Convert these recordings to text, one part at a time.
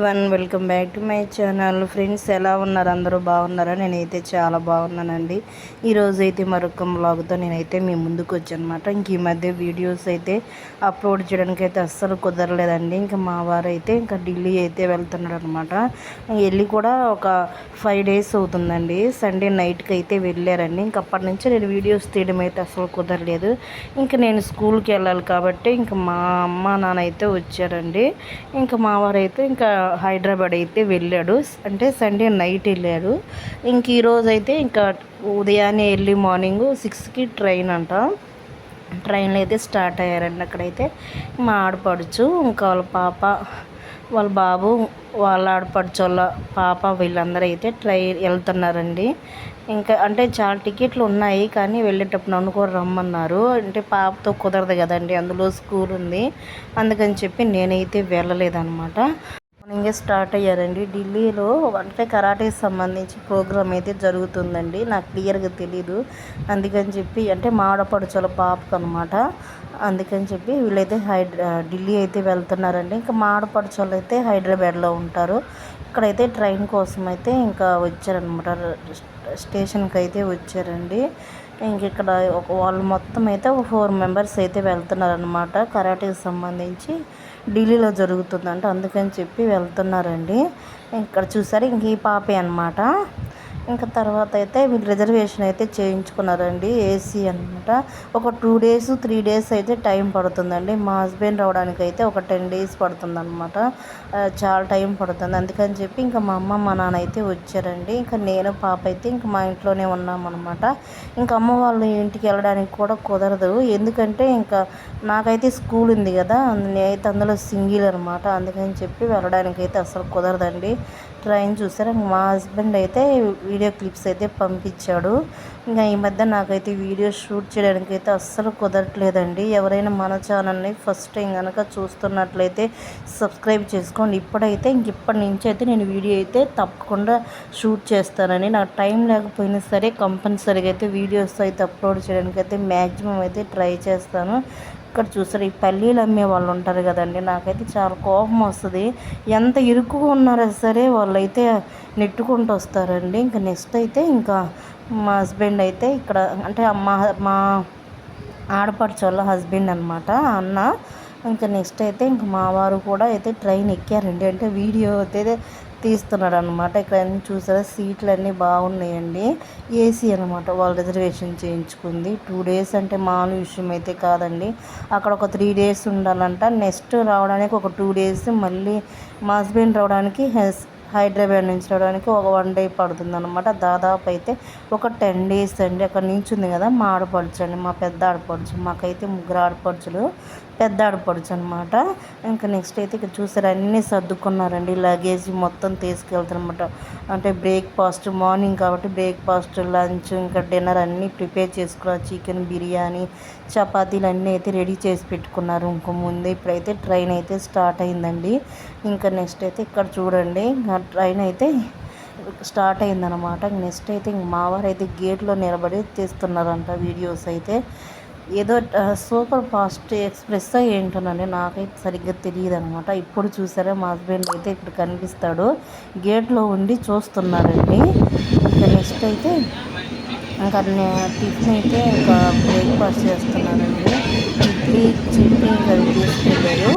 Everyone, welcome back to my channel. Friends, ఎలా ఉన్నారు? అందరూ బాగున్నారా? నేనైతే చాలా బాగున్నానండి. ఈరోజు అయితే మరొక వ్లాగ్తో నేనైతే మీ ముందుకు వచ్చానమాట. ఇంక ఈ మధ్య వీడియోస్ అయితే అప్లోడ్ చేయడానికి అయితే అస్సలు కుదరలేదండి. ఇంకా మా వారైతే ఇంకా ఢిల్లీ అయితే వెళ్తున్నాడు అనమాట. వెళ్ళి కూడా ఒక 5 days అవుతుందండి. సండే నైట్కి అయితే వెళ్ళారండి. ఇంక అప్పటి నుంచి నేను వీడియోస్ తీయడం అయితే అసలు కుదరలేదు. ఇంకా నేను స్కూల్కి వెళ్ళాలి కాబట్టి ఇంకా మా అమ్మ నాన్న అయితే వచ్చారండి. ఇంకా మా వారైతే ఇంకా హైదరాబాద్ అయితే వెళ్ళాడు. అంటే సండే నైట్ వెళ్ళాడు. ఇంక ఈరోజు అయితే ఇంకా ఉదయాన్నే ఎర్లీ మార్నింగ్ 6కి ట్రైన్ అంట. ట్రైన్లో అయితే స్టార్ట్ అయ్యారండి. అక్కడైతే మా ఆడపడుచు, ఇంకా వాళ్ళ పాప, వాళ్ళ బాబు, వాళ్ళ ఆడపడుచు, వాళ్ళ పాప, వీళ్ళందరూ అయితే వెళ్తున్నారండి. ఇంకా అంటే చాలా టికెట్లు ఉన్నాయి, కానీ వెళ్ళేటప్పుడు నన్ను కూడా రమ్మన్నారు. అంటే పాపతో కుదరదు కదండి, అందులో స్కూల్ ఉంది. అందుకని చెప్పి నేనైతే వెళ్ళలేదన్నమాట. మార్నింగే స్టార్ట్ అయ్యారండి. ఢిల్లీలో అంటే కరాటేకి సంబంధించి ప్రోగ్రామ్ అయితే జరుగుతుందండి. నాకు క్లియర్గా తెలీదు. అందుకని చెప్పి అంటే మా ఆడపడుచుల పాపకు అనమాట. అందుకని చెప్పి వీళ్ళైతే ఢిల్లీ అయితే వెళ్తున్నారండి. ఇంకా మా ఆడపడుచులు అయితే హైదరాబాద్లో ఉంటారు. ఇక్కడైతే ట్రైన్ కోసం అయితే ఇంకా వచ్చారనమాట. స్టేషన్కి అయితే వచ్చారండి. ఇంక ఇక్కడ వాళ్ళు మొత్తం అయితే 4 members అయితే వెళ్తున్నారనమాట. కరాటేకి సంబంధించి ఢిల్లీలో జరుగుతుందంట, అందుకని చెప్పి వెళ్తున్నారండి. ఇక్కడ చూసారు, ఇంక ఈ పాపే అనమాట. ఇంకా తర్వాత అయితే వీళ్ళు రిజర్వేషన్ అయితే చేయించుకున్నారండి, ఏసీ అనమాట. ఒక 2 days 3 days అయితే టైం పడుతుందండి. మా హస్బెండ్ రావడానికి అయితే ఒక 10 days పడుతుందన్నమాట. చాలా టైం పడుతుంది. అందుకని చెప్పి ఇంకా మా అమ్మ మా నాన్న అయితే వచ్చారండి. ఇంకా నేను పాప అయితే ఇంకా మా ఇంట్లోనే ఉన్నామన్నమాట. ఇంకా అమ్మ వాళ్ళ ఇంటికి వెళ్ళడానికి కూడా కుదరదు. ఎందుకంటే ఇంకా నాకైతే స్కూల్ ఉంది కదా, నేనైతే అందులో సింగిల్ అనమాట. అందుకని చెప్పి వెళ్ళడానికి అయితే అసలు కుదరదండి. ట్రైన్ చూసారా, మా హస్బెండ్ అయితే వీడియో క్లిప్స్ అయితే పంపించాడు. ఇంకా ఈ మధ్య నాకైతే వీడియో షూట్ చేయడానికి అయితే అస్సలు కుదరట్లేదండి. ఎవరైనా మన ఛానల్ని ఫస్ట్ టైం కనుక చూస్తున్నట్లయితే సబ్స్క్రైబ్ చేసుకోండి. ఇప్పటి నుంచి అయితే నేను వీడియో అయితే తప్పకుండా షూట్ చేస్తానని, నాకు టైం లేకపోయినా సరే కంపల్సరీగా అయితే వీడియోస్ అయితే అప్లోడ్ చేయడానికి అయితే మ్యాక్సిమం అయితే ట్రై చేస్తాను. ఇక్కడ చూసారు, ఈ పల్లీలు అమ్మే వాళ్ళు ఉంటారు కదండి, నాకైతే చాలా కోపం వస్తుంది. ఎంత ఇరుకుగా ఉన్నారో సరే వాళ్ళైతే నెట్టుకుంటూ వస్తారండి. ఇంకా నెక్స్ట్ అయితే ఇంకా మా హస్బెండ్ అయితే ఇక్కడ అంటే మా ఆడపడుచు వాళ్ళ హస్బెండ్ అనమాట, అన్న. ఇంకా నెక్స్ట్ అయితే ఇంక మా వారు కూడా అయితే ట్రైన్ ఎక్కారండి. అంటే వీడియో అయితే తీస్తున్నాడు అనమాట. ఇక్కడ అన్నీ చూసారా, సీట్లు అన్నీ బాగున్నాయండి. ఏసీ అనమాట, వాళ్ళు రిజర్వేషన్ చేయించుకుంది. 2 days అంటే మామూలు విషయం అయితే కాదండి. అక్కడ ఒక 3 days ఉండాలంట. నెక్స్ట్ రావడానికి ఒక 2 days, మళ్ళీ మా హస్బెండ్ రావడానికి హైదరాబాద్ నుంచి రావడానికి ఒక 1 day పడుతుంది అనమాట. దాదాపు అయితే ఒక 10 days అండి. అక్కడ నించుంది కదా మా ఆడపడుచు అండి, మా పెద్ద ఆడపడుచు. మాకైతే 3 ఆడపడుచులు, పెద్ద ఆడపడుచు అనమాట. ఇంకా నెక్స్ట్ అయితే ఇక్కడ చూసారు, అన్నీ సర్దుకున్నారండి. లగేజ్ మొత్తం తీసుకెళ్తారనమాట. అంటే బ్రేక్ఫాస్ట్, మార్నింగ్ కాబట్టి బ్రేక్ఫాస్ట్, లంచ్, ఇంకా డిన్నర్ అన్నీ ప్రిపేర్ చేసుకున్నారు. చికెన్ బిర్యానీ, చపాతీలు అన్నీ అయితే రెడీ చేసి పెట్టుకున్నారు ఇంకో ముందే. ఇప్పుడైతే ట్రైన్ అయితే స్టార్ట్ అయిందండి. ఇంకా నెక్స్ట్ అయితే ఇక్కడ చూడండి, ట్రైన్ అయితే స్టార్ట్ అయిందనమాట. నెక్స్ట్ అయితే ఇంక మా వారు అయితే గేట్లో నిలబడి తీస్తున్నారంట వీడియోస్ అయితే. ఏదో సూపర్ ఫాస్ట్ ఎక్స్ప్రెస్ ఏంటోనండి, నాకైతే సరిగ్గా తెలియదు అనమాట. ఇప్పుడు చూసారా, మా హస్బెండ్ అయితే ఇక్కడ కనిపిస్తాడు, గేట్లో ఉండి చూస్తున్నారండి. ఇంకా నెక్స్ట్ అయితే ఇంకా టిఫిన్ అయితే ఇంకా బ్రేక్ఫాస్ట్ చేస్తున్నారండి. ఇడ్లీ, చట్నీ అవి తీసుకెళ్ళారు.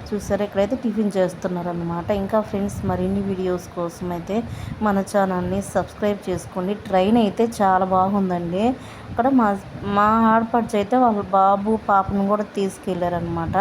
చూసారా, ఇక్కడైతే టిఫిన్ చేస్తున్నారనమాట. ఇంకా ఫ్రెండ్స్, మరిన్ని వీడియోస్ కోసం అయితే మన ఛానల్ని సబ్స్క్రైబ్ చేసుకోండి. ట్రైన్ అయితే చాలా బాగుందండి. అక్కడ మా ఆడపడుచు అయితే వాళ్ళ బాబు పాపను కూడా తీసుకెళ్ళారనమాట.